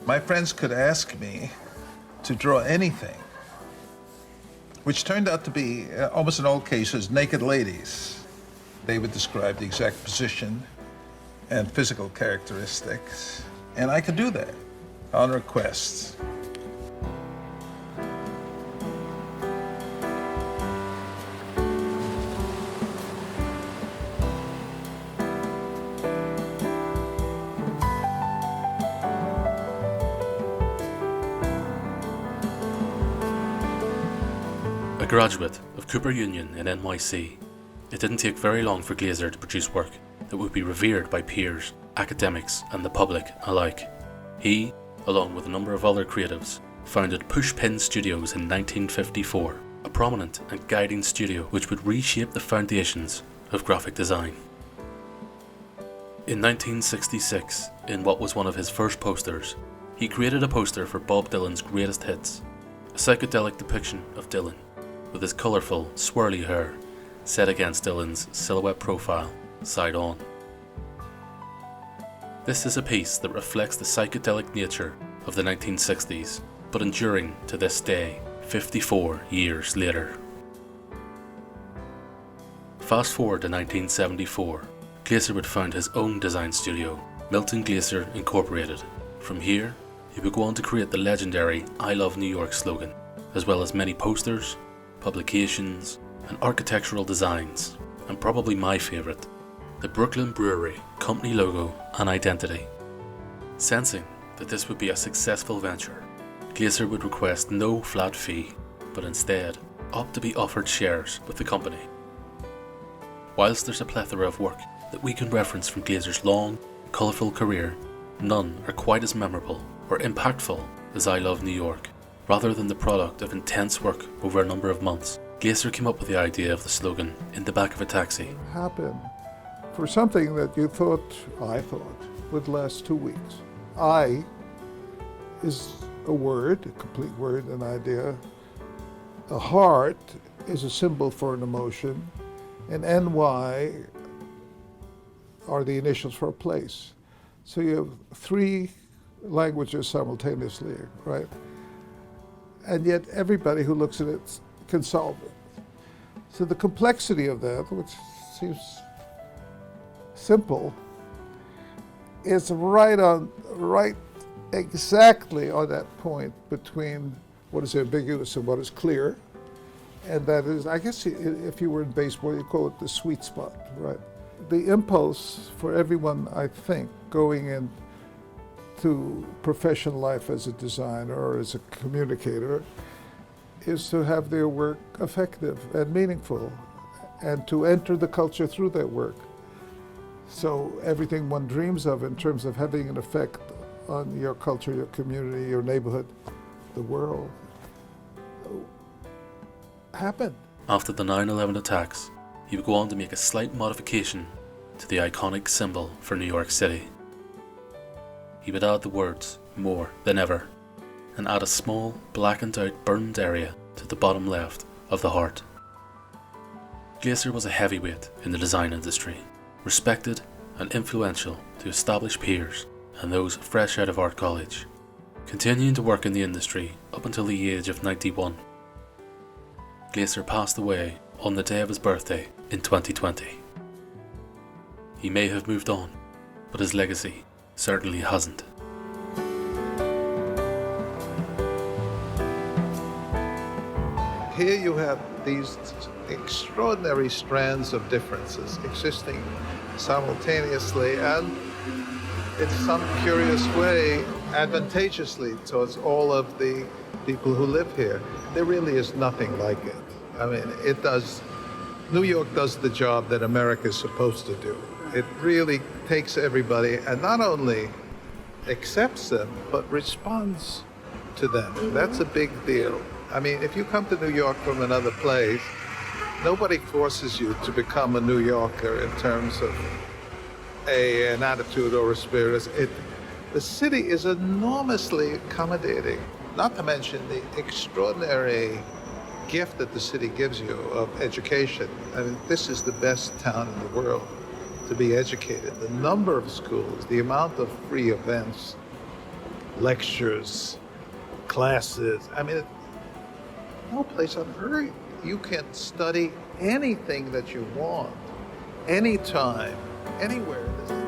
My friends could ask me to draw anything, which turned out to be, almost in all cases, naked ladies. They would describe the exact position and physical characteristics, and I could do that on request. A graduate of Cooper Union in NYC, it didn't take very long for Glaser to produce work that would be revered by peers, academics and the public alike. He, along with a number of other creatives, founded Pushpin Studios in 1954, a prominent and guiding studio which would reshape the foundations of graphic design. In 1966, in what was one of his first posters, he created a poster for Bob Dylan's greatest hits, a psychedelic depiction of Dylan, with his colourful, swirly hair set against Dylan's silhouette profile, side on. This is a piece that reflects the psychedelic nature of the 1960s, but enduring to this day, 54 years later. Fast forward to 1974, Glaser would found his own design studio, Milton Glaser Incorporated. From here, he would go on to create the legendary I Love New York slogan, as well as many posters, publications, and architectural designs, and probably my favourite, the Brooklyn Brewery company logo and identity. Sensing that this would be a successful venture, Glaser would request no flat fee, but instead opt to be offered shares with the company. Whilst there's a plethora of work that we can reference from Glaser's long, colourful career, none are quite as memorable or impactful as I Love New York. Rather than the product of intense work over a number of months, Glaser came up with the idea of the slogan in the back of a taxi. Happen for something that I thought, would last 2 weeks. I is a word, a complete word, an idea. A heart is a symbol for an emotion, and NY are the initials for a place. So you have 3 languages simultaneously, right? And yet everybody who looks at it can solve it. So the complexity of that, which seems simple, is right exactly on that point between what is ambiguous and what is clear. And that is, I guess if you were in baseball, you call it the sweet spot, right? The impulse for everyone, I think, going into professional life as a designer or as a communicator is to have their work effective and meaningful and to enter the culture through that work. So everything one dreams of in terms of having an effect on your culture, your community, your neighborhood, the world, happened. After the 9/11 attacks, he would go on to make a slight modification to the iconic symbol for New York City. He would add the words "more than ever" and add a small, blackened out, burned area to the bottom left of the heart. Glaser was a heavyweight in the design industry, respected and influential to established peers and those fresh out of art college, continuing to work in the industry up until the age of 91. Glaser passed away on the day of his birthday in 2020. He may have moved on, but his legacy certainly hasn't. Here you have these extraordinary strands of differences existing simultaneously and in some curious way advantageously towards all of the people who live here. There really is nothing like it. I mean, New York does the job that America is supposed to do. It really takes everybody and not only accepts them, but responds to them. That's a big deal. I mean, if you come to New York from another place, nobody forces you to become a New Yorker in terms of an attitude or a spirit. The city is enormously accommodating, not to mention the extraordinary gift that the city gives you of education. I mean, this is the best town in the world to be educated. The number of schools, the amount of free events, lectures, classes. I mean, no place on earth you can study anything that you want, anytime, anywhere.